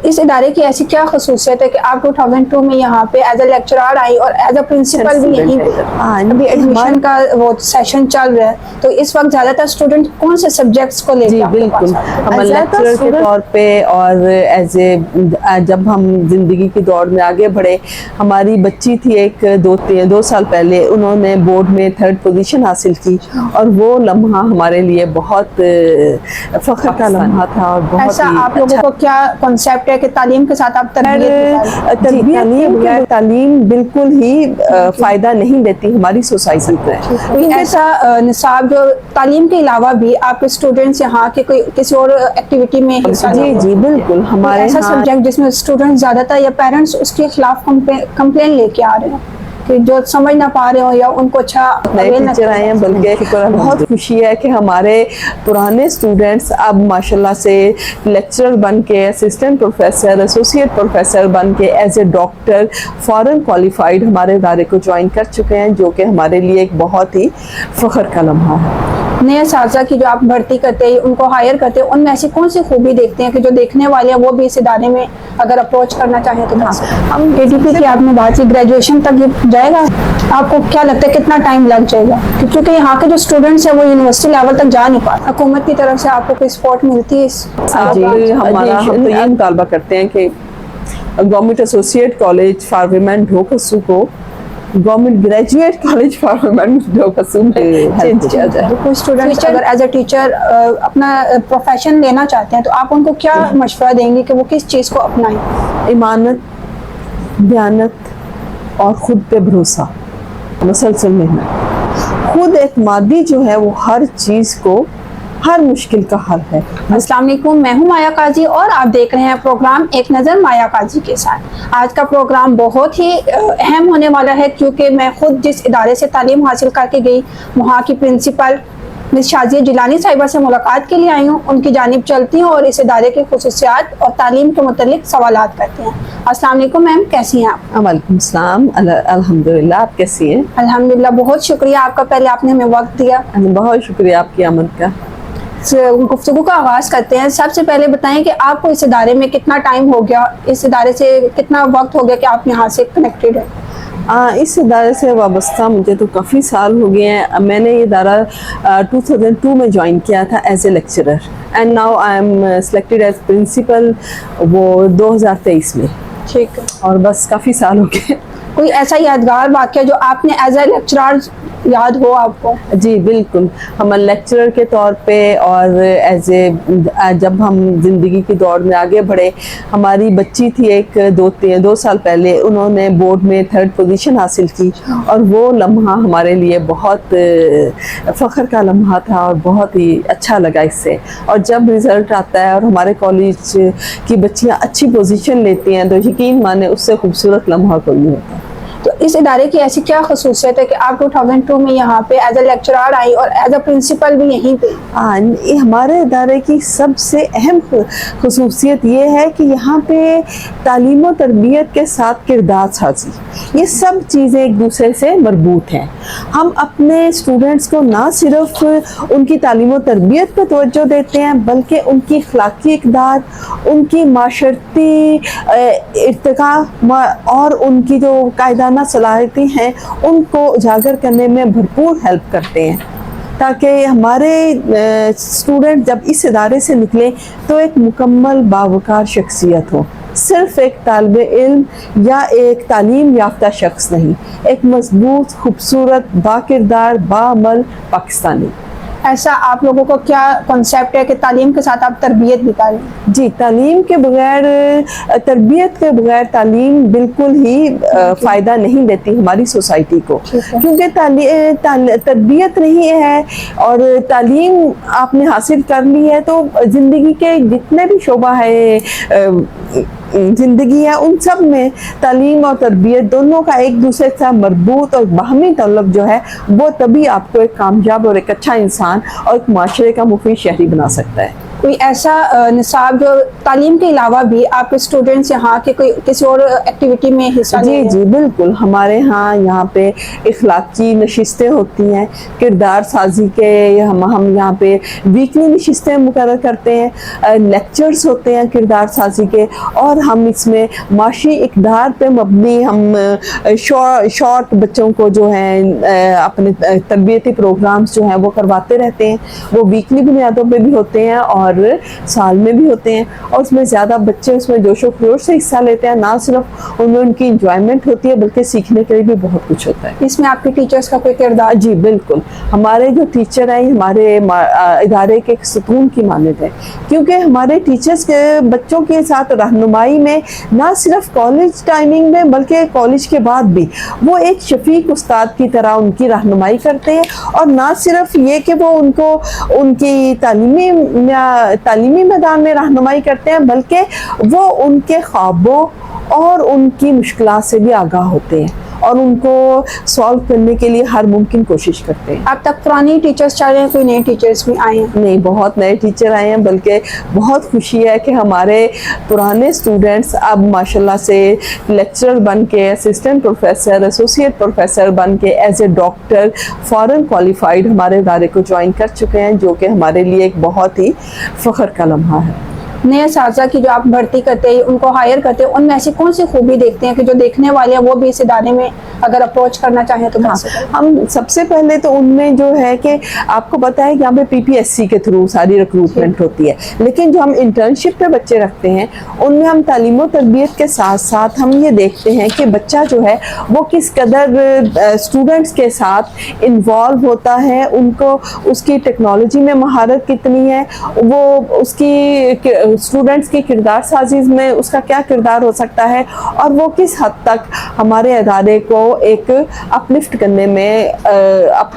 اس ادارے کی ایسی کیا خصوصیت ہے کہ آپ 2002 میں یہاں پہ ایز اے لیکچرار آئی اور ایز اے پرنسپل بھی یہیں پہ؟ ابھی ایڈمیشن کا وہ سیشن چل رہا ہے، تو اس وقت زیادہ تر اسٹوڈنٹ کون سے سبجیکٹس کو لے کے؟ جی بالکل، ہم لیکچرر کے طور پہ اور ایز اے جب ہم زندگی کی دوڑ میں آگے بڑھے، ہماری بچی تھی ایک 2 سال پہلے، انہوں نے بورڈ میں 3rd پوزیشن حاصل کی، اور وہ لمحہ ہمارے لیے بہت فخر کا لمحہ تھا اور بہت ایسا آپ لوگوں کو کیا کنسیپٹ ہے کہ تعلیم کے ساتھ آپ تعلیم بالکل ہی فائدہ نہیں دیتی ہماری سوسائٹی کو؟ ایسا نصاب جو تعلیم کے علاوہ بھی آپ کے اسٹوڈنٹس یہاں کے کوئی کسی اور ایکٹیویٹی میں جی بالکل، ہمارے ایسا سبجیکٹ جس میں اسٹوڈنٹ زیادہ تر یا پیرنٹس اس کے خلاف کمپلین لے کے آ رہے ہیں کہ جو سمجھ نہ پا رہے ہو یا ان کو اچھا نئے ٹیچر آئے ہیں، بلکہ بہت خوشی ہے کہ ہمارے پرانے اسٹوڈنٹس اب ماشاءاللہ سے لیکچرر بن کے، اسسٹنٹ پروفیسر، ایسوسیٹ پروفیسر بن کے، as a doctor foreign qualified ہمارے ادارے کو جوائن کر چکے ہیں، جو کہ ہمارے لیے ایک بہت ہی فخر کا لمحہ ہے۔ نئے اساتذہ کی جو آپ بھرتی کرتے ہیں، ان کو ہائر کرتے ہیں، ان میں ایسی کون سی خوبی دیکھتے ہیں کہ جو دیکھنے والے ہیں وہ بھی اس ادارے میں اگر اپروچ کرنا چاہیں تو؟ ہم KTP کی آپ نے بات کی، گریجویشن تک یہ جائے گا؟ آپ کو کیا لگتا ہے کتنا ٹائم لگ جائے گا؟ کیونکہ یہاں کے جو اسٹوڈنٹس ہیں وہ یونیورسٹی لیول تک جا نہیں پاتے، حکومت کی طرف سے آپ کو کوئی سپورٹ ملتی ہے؟ جی، ہم تو یہ مطالبہ کرتے ہیں کہ government associate college for women Dhoksu کو government graduate college for women Dhoksu میں چینج کیا جائے۔ کوئی اسٹوڈنٹ اگر ایز اے ٹیچر اپنا پروفیشن لینا چاہتے ہیں تو آپ ان کو کیا مشورہ دیں گے کہ وہ کس چیز کو اپنائیں؟ ایمانت، دیانت اور خود پہ بھروسہ، مسلسل محنت، خود اعتمادی جو ہے وہ ہر چیز کو، ہر مشکل کا حل ہے۔ السلام علیکم، میں ہوں مایا قاضی اور آپ دیکھ رہے ہیں پروگرام ایک نظر مایا قاضی کے ساتھ۔ آج کا پروگرام بہت ہی اہم ہونے والا ہے، کیونکہ میں خود جس ادارے سے تعلیم حاصل کر کے گئی، وہاں کی پرنسپل مس شازیہ جیلانی صاحبہ سے ملاقات کے لیے آئی ہوں، ان کی جانب چلتی ہوں اور اس ادارے کی خصوصیات اور تعلیم کے متعلق سوالات کرتے ہیں۔ السلام علیکم میم، کیسی ہیں آپ؟ وعلیکم السلام، الحمدللہ، آپ کیسی ہیں؟ الحمدللہ، بہت شکریہ آپ کا، پہلے آپ نے ہمیں وقت دیا۔ بہت شکریہ آپ کی آمد کا۔ گفتگو کا آغاز کرتے ہیں۔ سب سے پہلے بتائیں کہ آپ کو اس ادارے میں کتنا ٹائم ہو گیا، اس ادارے سے کتنا وقت ہو گیا کہ آپ یہاں سے کنیکٹڈ ہیں؟ اس ادارے سے وابستہ مجھے تو کافی سال ہو گئے ہیں۔ میں نے یہ ادارہ 2002 میں جوائن کیا تھا as a lecturer, and now I am selected as principal, وہ 2023 میں۔ ٹھیک ہے، اور بس کافی سال ہو گئے۔ کوئی ایسا یادگار واقعہ جو آپ نے ایز اے لیکچرر یاد ہو آپ کو؟ جی بالکل، ہم لیکچرر کے طور پہ اور ایز اے جب ہم زندگی کی دوڑ میں آگے بڑھے، ہماری بچی تھی ایک 2 سال پہلے، انہوں نے بورڈ میں 3rd پوزیشن حاصل کی، اور وہ لمحہ ہمارے لیے بہت فخر کا لمحہ تھا اور بہت ہی اچھا لگا اس سے۔ اور جب رزلٹ آتا ہے اور ہمارے کالج کی بچیاں اچھی پوزیشن لیتی ہیں تو یقین مانے اس سے خوبصورت لمحہ کوئی نہیں ہوتا۔ تو اس ادارے کی ایسی کیا خصوصیت ہے کہ آپ 2002 میں یہاں پہ ایز اے لیکچرار آئی اور ایز اے پرنسپل بھی یہیں پہ؟ ہمارے ادارے کی سب سے اہم خصوصیت یہ ہے کہ یہاں پہ تعلیم و تربیت کے ساتھ کردار سازی، یہ سب چیزیں ایک دوسرے سے مربوط ہیں۔ ہم اپنے اسٹوڈنٹس کو نہ صرف ان کی تعلیم و تربیت پہ توجہ دیتے ہیں، بلکہ ان کی اخلاقی اقدار، ان کی معاشرتی ارتقاء اور ان کی جو قاعدہ صلاحیتیں ہیں ان کو اجاگر کرنے میں بھرپور ہیلپ کرتے ہیں، تاکہ ہمارے اسٹوڈنٹ جب اس ادارے سے نکلیں تو ایک مکمل باوقار شخصیت ہو، صرف ایک طالب علم یا ایک تعلیم یافتہ شخص نہیں، ایک مضبوط، خوبصورت، باکردار، باعمل پاکستانی۔ ایسا آپ لوگوں کو کیا کنسیپٹ ہے کہ تعلیم کے ساتھ آپ تربیت بھی کریں؟ جی، تعلیم کے بغیر، تربیت کے بغیر تعلیم بالکل ہی فائدہ نہیں دیتی ہماری سوسائٹی کو، کیونکہ تربیت نہیں ہے اور تعلیم آپ نے حاصل کر لی ہے تو زندگی کے جتنے بھی شعبہ ہے زندگی ہے ان سب میں تعلیم اور تربیت دونوں کا ایک دوسرے سے مربوط اور باہمی تعلق جو ہے وہ تبھی آپ کو ایک کامیاب اور ایک اچھا انسان اور ایک معاشرے کا مفید شہری بنا سکتا ہے۔ کوئی ایسا نصاب جو تعلیم کے علاوہ بھی آپ کے اسٹوڈنٹس یہاں کے کوئی کسی اور ایکٹیویٹی میں حصہ لے جی رہے ہیں؟ جی بالکل، ہمارے ہاں یہاں پہ اخلاقی نشستیں ہوتی ہیں، کردار سازی کے ہم یہاں پہ ویکلی نشستیں مقرر کرتے ہیں، لیکچرز ہوتے ہیں کردار سازی کے، اور ہم اس میں معاشی اقدار پہ مبنی ہم شارٹ بچوں کو جو ہیں اپنے تربیتی پروگرامز جو ہیں وہ کرواتے رہتے ہیں. وہ ویکلی بنیادوں پہ بھی ہوتے ہیں اور سال میں بھی ہوتے ہیں، اور اس میں زیادہ بچے اس میں جوش و خروش سے حصہ لیتے ہیں. نہ صرف ان میں ان کی انجوائمنٹ ہوتی ہے بلکہ سیکھنے کے لیے بھی بہت کچھ ہوتا ہے. اس میں آپ کے ٹیچرز کا کوئی کردار؟ جی بالکل، ہمارے جو ٹیچر ہیں ہمارے ادارے کے ایک ستون کی مانند ہے، کیونکہ ہمارے ٹیچرز کے بچوں کے ساتھ رہنمائی میں نہ صرف کالج ٹائمنگ میں بلکہ کالج کے بعد بھی وہ ایک شفیق استاد کی طرح ان کی رہنمائی کرتے ہیں. اور نہ صرف یہ کہ وہ ان کو ان کی تعلیمی میدان میں رہنمائی کرتے ہیں بلکہ وہ ان کے خوابوں اور ان کی مشکلات سے بھی آگاہ ہوتے ہیں اور ان کو سالو کرنے کے لیے ہر ممکن کوشش کرتے ہیں. اب تک پرانی ٹیچرز چاہ رہے ہیں، کوئی نئے ٹیچرز بھی آئے ہیں؟ نہیں، بہت نئے ٹیچر آئے ہیں، بلکہ بہت خوشی ہے کہ ہمارے پرانے اسٹوڈنٹس اب ماشاءاللہ سے لیکچرر بن کے، اسسٹنٹ پروفیسر، ایسوسیٹ پروفیسر بن کے as a doctor foreign qualified ہمارے ادارے کو جوائن کر چکے ہیں، جو کہ ہمارے لیے ایک بہت ہی فخر کا لمحہ ہے. نئے اساتذہ کی جو آپ بھرتی کرتے ہیں، ان کو ہائر کرتے ہیں، ان میں ایسی کون سی خوبی دیکھتے ہیں کہ جو دیکھنے والے ہیں وہ بھی اس ادارے میں اگر اپروچ کرنا چاہیں تو کیسے کریں؟ ہم سب سے پہلے تو ان میں جو ہے کہ آپ کو پتا ہے کہ یہاں پہ PPSC کے تھرو ساری ریکروٹمنٹ ہوتی ہے، لیکن جو ہم انٹرنشپ پہ بچے رکھتے ہیں ان میں ہم تعلیم و تربیت کے ساتھ ساتھ ہم یہ دیکھتے ہیں کہ بچہ جو ہے وہ کس قدر اسٹوڈنٹس کے ساتھ انوالو ہوتا ہے، ان کو اس کی ٹیکنالوجی میں مہارت کتنی ہے، وہ اس کی اسٹوڈنٹس کی کردار سازی میں اس کا کیا کردار ہو سکتا ہے، اور وہ کس حد تک ہمارے ادارے کو ایک اپلفٹ کرنے میں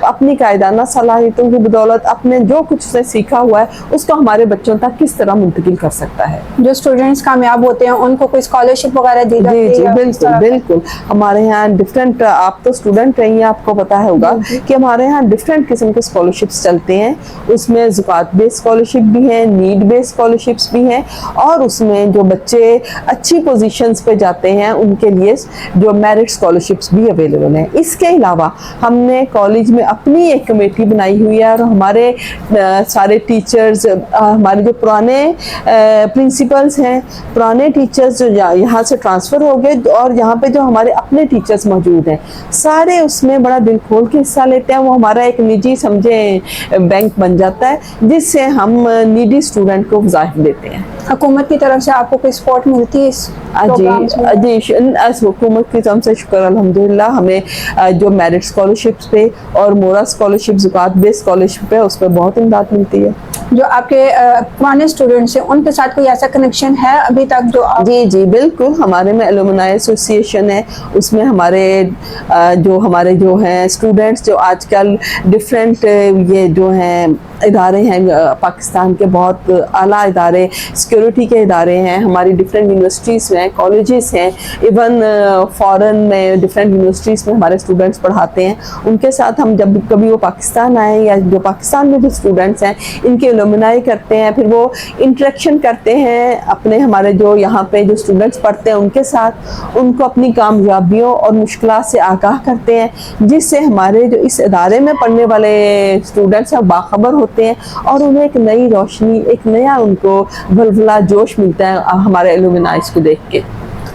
اپنی قائدانہ صلاحیتوں کی بدولت اپنے جو کچھ سے سیکھا ہوا ہے اس کو ہمارے بچوں تک کس طرح منتقل کر سکتا ہے. جو اسٹوڈنٹس کامیاب ہوتے ہیں ان کو کوئی اسکالرشپ وغیرہ دی جاتی ہے؟ جی بالکل بالکل، ہمارے یہاں ڈفرینٹ، آپ تو اسٹوڈنٹ رہی ہیں، آپ کو پتا ہوگا کہ ہمارے یہاں ڈفرینٹ قسم کے اسکالرشپس چلتے ہیں. اس میں زکوٰۃ بیس اسکالرشپ بھی ہیں، نیڈ بیس اسکالرشپس بھی ہیں، اور اس میں جو بچے اچھی پوزیشنز پہ جاتے ہیں ان کے لیے جو میرٹ اسکالرشپس بھی اویلیبل ہیں. اس کے علاوہ ہم نے کالج میں اپنی ایک کمیٹی بنائی ہوئی ہے، اور ہمارے سارے ٹیچرز، ہمارے جو پرانے پرنسپلز ہیں، پرانے ٹیچرز جو یہاں سے ٹرانسفر ہو گئے، اور یہاں پہ جو ہمارے اپنے ٹیچرز موجود ہیں سارے اس میں بڑا دل کھول کے حصہ لیتے ہیں. وہ ہمارا ایک نجی سمجھیں بینک بن جاتا ہے جس سے ہم نیڈی اسٹوڈنٹ کو وظائف دیتے ہیں. حکومت کی طرف سے آپ کو کوئی سپورٹ ملتی ہے اس پروگرامز میں؟ جی، حکومت کی طرف سے شکر الحمدللہ ہمیں جو میرٹ اسکالرشپس پہ اور مورا اسکالرشپ، زکوٰۃ بیس اسکالرشپ پہ اس پہ بہت امداد ملتی ہے. جو آپ کے پرانے اسٹوڈنٹس ہیں ان کے ساتھ کوئی ایسا کنیکشن ہے ابھی تک جو آپ؟ جی جی بالکل، ہمارے میں الومنائی ایسوسیشن ہے، اس میں ہمارے جو ہیں اسٹوڈنٹس جو آج کل ڈفرینٹ یہ جو ہیں ادارے ہیں پاکستان کے بہت اعلیٰ ادارے، سیکورٹی کے ادارے ہیں، ہماری ڈفرینٹ یونیورسٹیز ہیں، کالجز ہیں، ایون فورن میں ڈفرینٹ یونیورسٹیز میں ہمارے اسٹوڈنٹس پڑھاتے ہیں. ان کے ساتھ ہم جب کبھی وہ پاکستان آئیں یا جو پاکستان میں جو اسٹوڈنٹس ہیں ان کے الومنائی کرتے ہیں، پھر وہ انٹریکشن کرتے ہیں اپنے ہمارے جو یہاں پہ جو اسٹوڈنٹس پڑھتے ہیں ان کے ساتھ، ان کو اپنی کامیابیوں اور مشکلات سے آگاہ کرتے ہیں، جس سے ہمارے جو اس ادارے میں پڑھنے والے اسٹوڈنٹس ہیں باخبر ہوتے ہیں، اور انہیں ایک نئی روشنی، ایک نیا ان کو ولولہ جوش ملتا ہے ہمارے الومنائز کو دیکھ کے.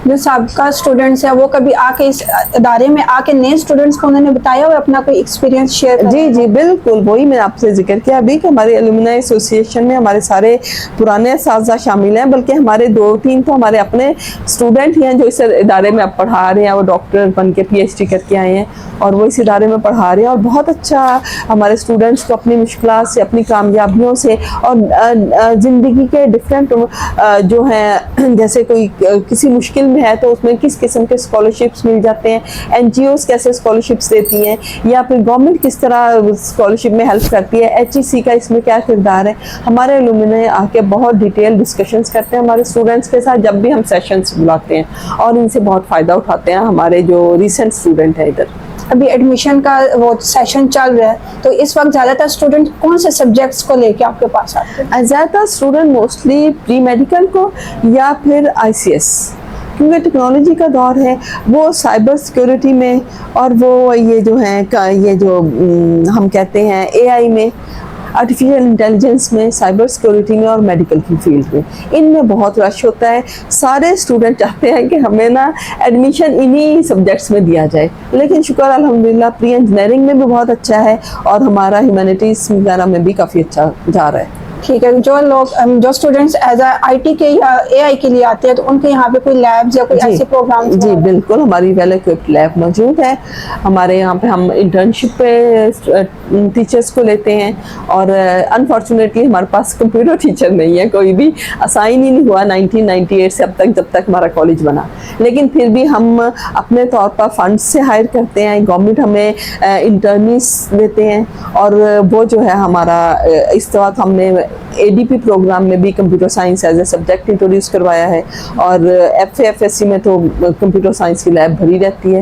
جو سابقہ اسٹوڈنٹس ہیں وہ کبھی آ کے اس ادارے میں آ کے نئے اسٹوڈنٹس کو انہوں نے بتایا اور اپنا کوئی ایکسپیرینس شیئر کیا؟ جی جی بالکل، وہی میں آپ سے ذکر کیا ابھی کہ ہمارے الومنائی ایسوسیشن میں ہمارے سارے پرانے اساتذہ شامل ہیں، بلکہ ہمارے 2-3 تو ہمارے اپنے اسٹوڈنٹ ہی ہیں جو اس ادارے میں اب پڑھا رہے ہیں. وہ ڈاکٹر بن کے PhD کر کے آئے ہیں اور وہ اس ادارے میں پڑھا رہے ہیں، اور بہت اچھا ہمارے اسٹوڈنٹس کو اپنی مشکلات سے، اپنی کامیابیوں سے، اور زندگی کے ڈفرینٹ جو ہیں جیسے کوئی کسی مشکل میں ہے تو اس میں کس قسم کے اسکالرشپس مل جاتے ہیں، NGOs کیسے اسکالرشپس دیتی ہیں، یا پھر گورنمنٹ کس طرح اسکالرشپ میں ہیلپ کرتی ہے، HEC کا اس میں کیا کردار ہے. ہمارے الومنائی آ کے بہت ڈیٹیل ڈسکشنز کرتے ہیں ہمارے اسٹوڈنٹس کے ساتھ جب بھی ہم سیشنز بلاتے ہیں، اور ان سے بہت فائدہ اٹھاتے ہیں ہمارے جو ریسنٹ اسٹوڈنٹ ہیں ادھر. ابھی ایڈمیشن کا وہ سیشن چل رہا ہے, تو اس وقت زیادہ تر اسٹوڈنٹ کون سے سبجیکٹس کو لے کے آپ کے پاس آتے ہیں؟ زیادہ اسٹوڈنٹ موسٹلی پری میڈیکل کو یا پھر ICS, کیونکہ ٹیکنالوجی کا دور ہے, وہ سائبر سیکورٹی میں اور وہ یہ جو ہیں یہ جو ہم کہتے ہیں AI میں, آرٹیفیشل انٹیلیجنس میں, سائبر سیکورٹی میں اور میڈیکل کی فیلڈ میں, ان میں بہت رش ہوتا ہے. سارے اسٹوڈنٹ چاہتے ہیں کہ ہمیں نا ایڈمیشن انہی سبجیکٹس میں دیا جائے, لیکن شکر الحمدللہ پری انجینئرنگ میں بھی بہت اچھا ہے اور ہمارا ہیومینٹیز وغیرہ میں بھی کافی اچھا جا رہا ہے. ٹھیک ہے, جو اسٹوڈنٹس ایز اے IT کے یا AI کے لیے آتے ہیں تو ان کے یہاں پہ کوئی لیبز یا کوئی ایسے پروگرام؟ جی بالکل, ہماری ویل ایکوپڈ لیب موجود ہے. ہمارے یہاں پہ ہم انٹرنشپ پہ ٹیچرس کو لیتے ہیں, اور انفارچونیٹلی ہمارے پاس کمپیوٹر ٹیچر نہیں ہے, کوئی بھی اسائن ہی نہیں ہوا 1998 سے اب تک, جب تک ہمارا کالج بنا. لیکن پھر بھی ہم اپنے طور پر فنڈ سے ہائر کرتے ہیں, گورنمنٹ ہمیں انٹرنیز دیتے ہیں, اور وہ جو ہے ہمارا اس طرح ہم نے ADP پروگرام میں بھی computer science as a subject introduce کروایا ہے, اور FAFSC میں تو کمپیوٹر سائنس کی لیب بھری رہتی ہے,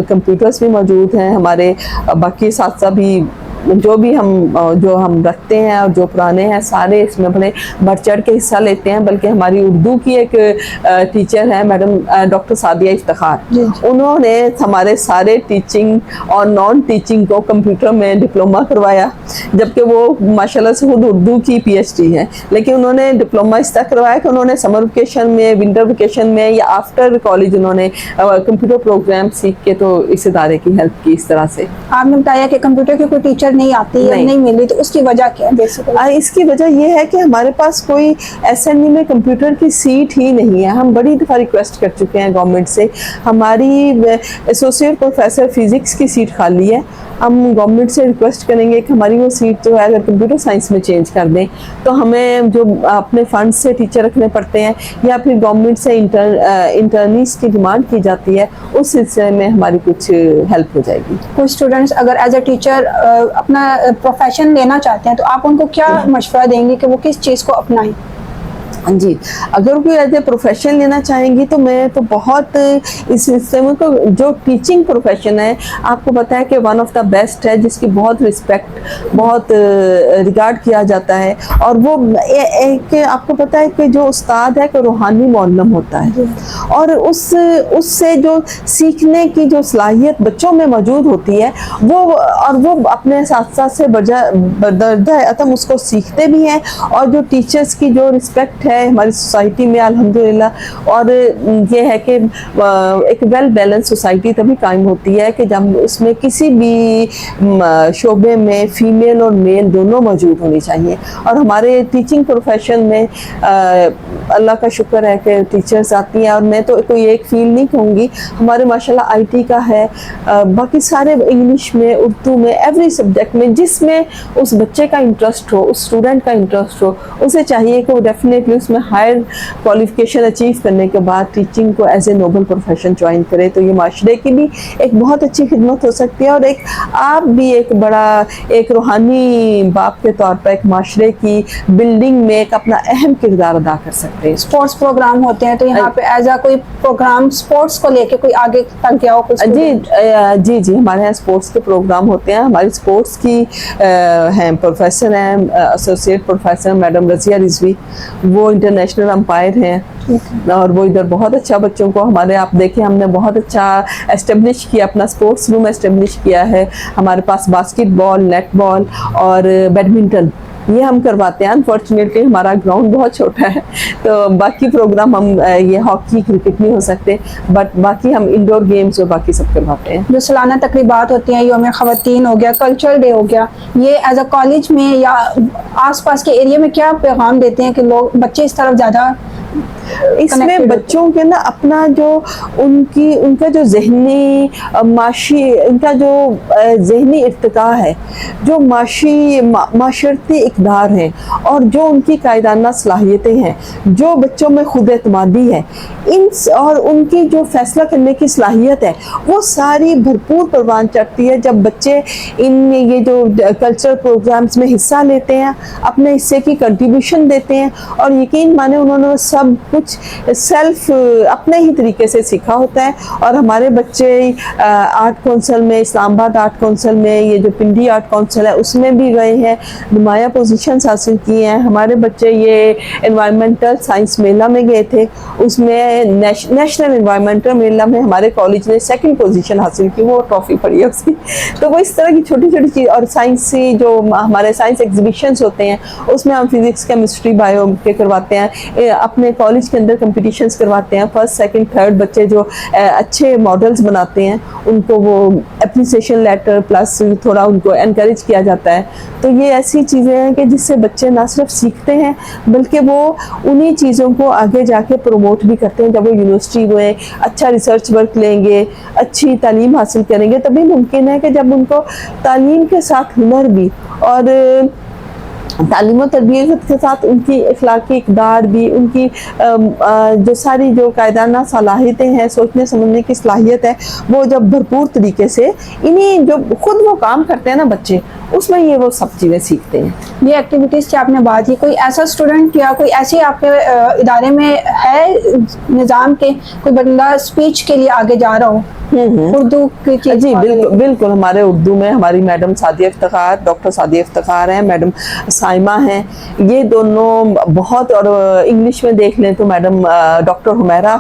کمپیوٹرز بھی موجود ہیں ہمارے. باقی ساتھ ساتھ بھی جو ہم رکھتے ہیں اور جو پرانے ہیں سارے اس میں بڑے بڑھ چڑھ کے حصہ لیتے ہیں. بلکہ ہماری اردو کی ایک ٹیچر ہیں میڈم ڈاکٹر سعدیہ افتخار, انہوں نے ہمارے سارے ٹیچنگ اور نان ٹیچنگ کو کمپیوٹر میں ڈپلوما کروایا, جبکہ وہ ماشاءاللہ سے خود اردو کی PhD ہے, لیکن انہوں نے ڈپلوما اس طرح کروایا کہ انہوں نے سمر ویکیشن میں, ونٹر ویکیشن میں یا آفٹر کالج انہوں نے کمپیوٹر پروگرام سیکھ کے تو اس ادارے کی ہیلپ کی. اس طرح سے آپ نے بتایا کہ کمپیوٹر کی کوئی ٹیچر نہیں آتی یا نہیں ملی, تو اس کی وجہ کیا ہے بیسیکلی؟ اس کی وجہ یہ ہے کہ ہمارے پاس کوئی SNE میں کمپیوٹر کی سیٹ ہی نہیں ہے. ہم بڑی دفعہ ریکویسٹ کر چکے ہیں گورنمنٹ سے, ہماری ایسوسیٹ پروفیسر فزکس کی سیٹ خالی ہے, ہم گورنمنٹ سے ریکویسٹ کریں گے کہ ہماری وہ سیٹ جو ہے اگر کمپیوٹر سائنس میں چینج کر دیں تو ہمیں جو اپنے فنڈ سے ٹیچر رکھنے پڑتے ہیں یا پھر گورنمنٹ سے انٹرنیز کی ڈیمانڈ کی جاتی ہے, اس سلسلے میں ہماری کچھ ہیلپ ہو جائے گی. کچھ اسٹوڈنٹس اگر ایز اے ٹیچر اپنا پروفیشن لینا چاہتے ہیں تو آپ ان کو کیا مشورہ دیں گے کہ وہ کس چیز کو اپنائیں؟ جی, اگر کوئی ایز اے پروفیشن لینا چاہیں گی تو میں تو بہت اس سلسلے میں جو ٹیچنگ پروفیشن ہے آپ کو پتہ ہے کہ ون آف دا بیسٹ ہے, جس کی بہت رسپیکٹ, بہت ریگارڈ کیا جاتا ہے, اور وہ ایک آپ کو پتہ ہے کہ جو استاد ہے کہ روحانی معلم ہوتا ہے, اور اس سے جو سیکھنے کی جو صلاحیت بچوں میں موجود ہوتی ہے وہ اپنے اساتذہ سے بدرجہ عتم اس کو سیکھتے بھی ہیں, اور جو ٹیچرز کی جو رسپیکٹ ہے ہماری سوسائٹی میں الحمدللہ, اور یہ ہے کہ ایک ویل بیلنس سوسائٹی تبھی قائم ہوتی ہے کہ جب اس میں کسی بھی شعبے میں فیمیل اور میل دونوں موجود ہونی چاہیے. اور ہمارے ٹیچنگ پروفیشن میں اللہ کا شکر ہے کہ ٹیچرز آتی ہیں, اور میں تو کوئی ایک فیلڈ نہیں کہوں گی, ہمارے ماشاءاللہ IT کا ہے, باقی سارے انگلش میں, اردو میں, ایوری سبجیکٹ میں جس میں اس بچے کا انٹرسٹ ہو, اس اسٹوڈنٹ کا انٹرسٹ ہو, اسے چاہیے کہ وہ ڈیفینیٹلی اس میں ہائر کوالیفیکیشن اچیو کرنے کے بعد ٹیچنگ کو as a noble profession join کرے. تو یہ معاشرے کی بھی ایک بہت اچھی خدمت ہو سکتی ہے, اور ایک آپ بھی ایک بڑا ایک روحانی باپ کے طور پر ایک معاشرے کی بلڈنگ میں ایک اپنا اہم کردار ادا کر سکتے ہیں. اسپورٹس پروگرام ہوتے ہیں تو یہاں پہ ایز اے کوئی پروگرام اسپورٹس کو لے کے کوئی آگے تک گیا ہو؟ جی ہمارے یہاں اسپورٹس کے پروگرام ہوتے ہیں. ہماری اسپورٹس کی ہیں پروفیسر ہیں, associate professor madam Razia Rizvi, وہ انٹرنیشنل امپائر ہیں, اور وہ ادھر بہت اچھا بچوں کو ہمارے آپ دیکھیں ہم نے بہت اچھا اسٹیبلش کیا, اپنا اسپورٹس روم اسٹیبلش کیا ہے. ہمارے پاس باسکٹ بال, نیٹ بال اور بیڈمنٹن یہ ہم کرواتے ہیں. انفارچونیٹلی ہمارا گراؤنڈ بہت چھوٹا ہے تو باقی پروگرام ہم یہ ہاکی کرکٹ نہیں ہو سکتے, بٹ باقی ہم انڈور گیمز اور باقی سب کرواتے ہیں. جو سالانہ تقریبات ہوتی ہیں, یوم خواتین ہو گیا, کلچرل ڈے ہو گیا, یہ ایز اے کالج میں یا آس پاس کے ایریا میں کیا پیغام دیتے ہیں کہ لوگ بچے اس طرف زیادہ اس میں بچوں کے نا اپنا جو ان کا جو ذہنی معاشی ان کا جو ذہنی ارتقاء ہے, جو معاشرتی اقدار ہیں, اور جو ان کی قائدانہ صلاحیتیں ہیں, جو بچوں میں خود اعتمادی ہے, اور ان کی جو فیصلہ کرنے کی صلاحیت ہے, وہ ساری بھرپور پروان چڑھتی ہے جب بچے ان یہ جو کلچرل پروگرامز میں حصہ لیتے ہیں, اپنے حصے کی کنٹریبیوشن دیتے ہیں, اور یقین مانے انہوں نے سب کچھ سیلف اپنے ہی طریقے سے سیکھا ہوتا ہے. اور ہمارے بچے آرٹ کونسل میں، اسلام آباد آرٹ کونسل میں، یہ جو پنڈی آرٹ کونسل ہے اس میں بھی گئے ہیں، نمایاں پوزیشنز حاصل کیے ہیں. ہمارے بچے یہ انوائرمنٹل سائنس میلہ میں گئے تھے، اس میں نیشنل انوائرمنٹل میلہ میں ہمارے کالج نے 2nd پوزیشن حاصل کی، وہ ٹرافی پڑی ہے اس کی. تو وہ اس طرح کی چھوٹی چھوٹی چیز. اور سائنسی جو ہمارے سائنس ایگزیبیشنز ہوتے ہیں اس میں ہم فزکس، کیمسٹری، بایو کے کرواتے ہیں. اپنے کالج کے اندر کمپٹیشنز کرواتے ہیں. 1st 2nd 3rd بچے جو اچھے ماڈلز بناتے ہیں ان کو وہ اپریسیشن لیٹر پلس تھوڑا ان کو انکریج کیا جاتا ہے. تو یہ ایسی چیزیں ہیں کہ جس سے بچے نہ صرف سیکھتے ہیں بلکہ وہ انہی چیزوں کو آگے جا کے پروموٹ بھی کرتے ہیں. جب وہ یونیورسٹی میں اچھا ریسرچ ورک لیں گے، اچھی تعلیم حاصل کریں گے، تبھی ممکن ہے کہ جب ان کو تعلیم کے ساتھ ہنر بھی اور تعلیم و تربیت کے ساتھ ان کی اخلاقی اقدار بھی، ان کی جو ساری جو قائدانہ صلاحیتیں ہیں، سوچنے سمجھنے کی صلاحیت ہے، وہ جب بھرپور طریقے سے انہیں جو خود وہ کام کرتے ہیں نا بچے، اس میں یہ وہ سب چیزیں سیکھتے ہیں. یہ ایکٹیویٹیز کی آپ نے بات کی، کوئی ایسا اسٹوڈنٹ یا کوئی ایسی آپ کے ادارے میں ہے نظام کے کوئی بندہ اسپیچ کے لیے آگے جا رہا ہو اردو کی چیز؟ جی بالکل. ہمارے اردو میں ہماری میڈم سعدیہ افتخار، ڈاکٹر سعدیہ افتخار ہیں، میڈم سائمہ ہیں، یہ دونوں بہت. اور انگلش میں دیکھ لیں تو میڈم ڈاکٹر حمیرہ،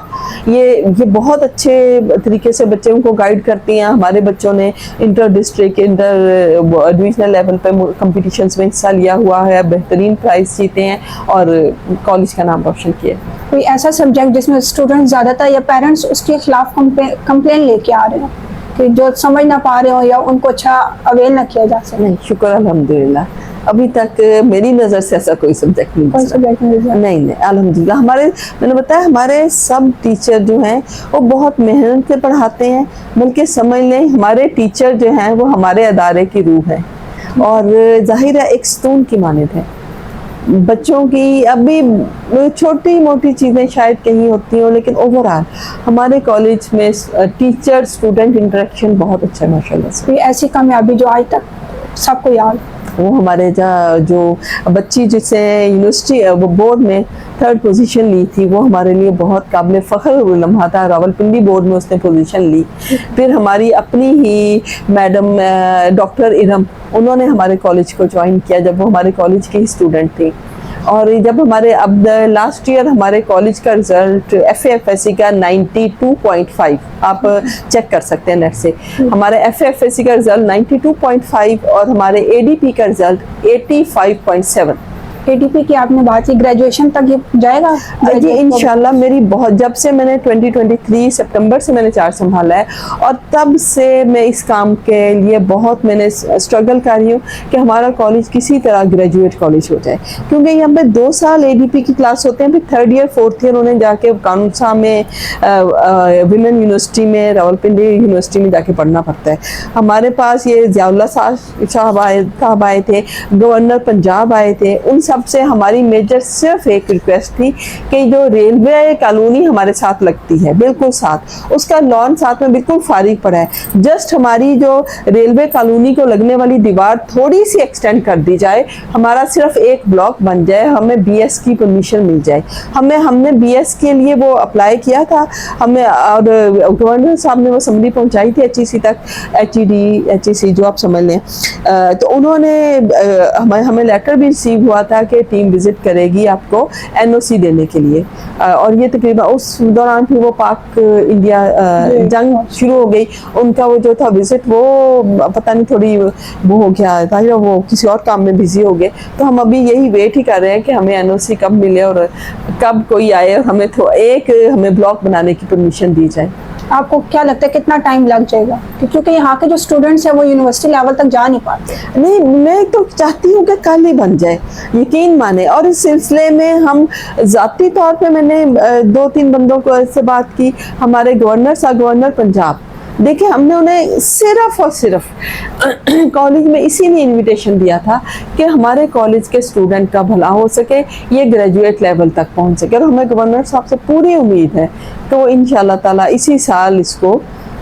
یہ بہت اچھے طریقے سے بچوں کو گائیڈ کرتی ہیں. ہمارے بچوں نے inter district, inter divisional level پہ کمپٹیشنز میں حصہ لیا ہوا ہے، بہترین پرائز جیتے ہیں اور کالج کا نام روشن کیا. کوئی ایسا سبجیکٹ جس میں اسٹوڈنٹ زیادہ تر یا پیرنٹس اس کے خلاف کمپلین لے کے آ رہے ہیں کہ جو سمجھ نہ پا رہے ہوں یا ان کو اچھا اویل نہ کیا جا سکے؟ نہیں، شکر الحمدللہ ابھی تک میری نظر سے ایسا کوئی سبجیکٹ نہیں. الحمدللہ میں نے بتایا ہمارے سب ٹیچر جو ہیں وہ بہت محنت سے پڑھاتے ہیں، بلکہ سمجھ لیں ہمارے ٹیچر جو ہیں وہ ہمارے ادارے کی روح ہے اور ظاہر ہے ایک ستون کی مانند ہے. بچوں کی ابھی چھوٹی موٹی چیزیں شاید کہیں ہوتی ہوں، لیکن اوورآل ہمارے کالج میں ٹیچر اسٹوڈنٹ انٹریکشن بہت اچھا ہے ماشاءاللہ سے. کوئی ایسی کامیابی جو آج تک سب کو یاد؟ وہ ہمارے جو بچی جس سے یونیورسٹی وہ بورڈ میں 3rd پوزیشن لی تھی، وہ ہمارے لیے بہت قابل فخر لمحہ تھا. راولپنڈی بورڈ میں اس نے پوزیشن لی. پھر ہماری اپنی ہی میڈم ڈاکٹر ارم، انہوں نے ہمارے کالج کو جوائن کیا جب وہ ہمارے کالج کی ہی اسٹوڈنٹ تھی. اور جب ہمارے اب لاسٹ ایئر ہمارے کالج کا رزلٹ FA/FSC کا 92.5 آپ چیک کر سکتے ہیں نیٹ سے، ہمارے FA/FSC کا رزلٹ 92.5 اور ہمارے ADP کا رزلٹ 85.7. ADP کی آپ نے بات کی، گریجویشن تک یہ جائے گا؟ جی انشاءاللہ. میری بہت جب سے میں نے 2023 سپٹمبر سے میں نے چارج سنبھالا ہے اور تب سے میں اس کام کے لیے بہت میں نے اسٹرگل کر رہی ہوں کہ ہمارا کالج کسی طرح گریجویٹ کالج ہو جائے، کیونکہ یہاں پہ 2 سال ADP کی کلاس ہوتے ہیں، پھر 3rd ایئر 4th ایئر انہیں جا کے قانون صاحب میں ویمن یونیورسٹی میں راولپنڈی یونیورسٹی میں جا کے پڑھنا پڑتا ہے. ہمارے پاس یہ ضیاء اللہ صاحب آئے تھے، گورنر پنجاب آئے تھے، ان سب سے ہماری میجر صرف ایک ریکویسٹ تھی کہ جو ریلوے کالونی ہمارے ساتھ لگتی ہے بالکل ساتھ، اس کا لان ساتھ میں بالکل فارغ پڑا ہے، جسٹ ہماری جو ریلوے کالونی کو لگنے والی دیوار تھوڑی سی ایکسٹینڈ کر دی جائے، ہمارا صرف ایک بلاک بن جائے، ہمیں BS کی پرمیشن مل جائے. ہم نے BS کے لیے وہ اپلائی کیا تھا ہمیں، اور گورنر صاحب نے وہ سمری پہنچائی تھی HEC تک، HEC جو آپ سمجھ لیں. تو انہوں نے ہمیں لیٹر بھی ریسیو ہوا تھا کہ ٹیم وزٹ کرے گی آپ کو NOC دینے کے لیے. اور یہ تقریباً اس دوران پھر وہ پاک انڈیا جنگ شروع ہو گئی، ان کا وہ جو تھا وزٹ وہ پتہ نہیں تھوڑی وہ ہو گیا تھا، وہ کسی اور کام میں بزی ہو گئے. تو ہم ابھی یہی ویٹ ہی کر رہے ہیں کہ ہمیں NOC کب ملے اور کب کوئی آئے اور ہمیں بلاک بنانے کی پرمیشن دی جائے. آپ کو کیا لگتا ہے کتنا ٹائم لگ جائے گا؟ کیونکہ یہاں کے جو اسٹوڈنٹس ہیں وہ یونیورسٹی لیول تک جا نہیں پاتے. نہیں، میں تو چاہتی ہوں کہ کل ہی بن جائے، یقین مانے. اور اس سلسلے میں ہم ذاتی طور پہ میں نے 2-3 بندوں کو سے بات کی. ہمارے گورنر پنجاب، دیکھیں ہم نے انہیں صرف اور صرف کالج میں اسی لیے انویٹیشن دیا تھا کہ ہمارے کالج کے اسٹوڈنٹ کا بھلا ہو سکے، یہ گریجویٹ لیول تک پہنچ سکے. اور ہمیں گورنر صاحب سے پوری امید ہے کہ وہ انشاءاللہ تعالیٰ اسی سال اس کو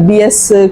BS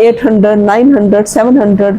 800, 900, 700,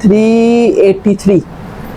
383।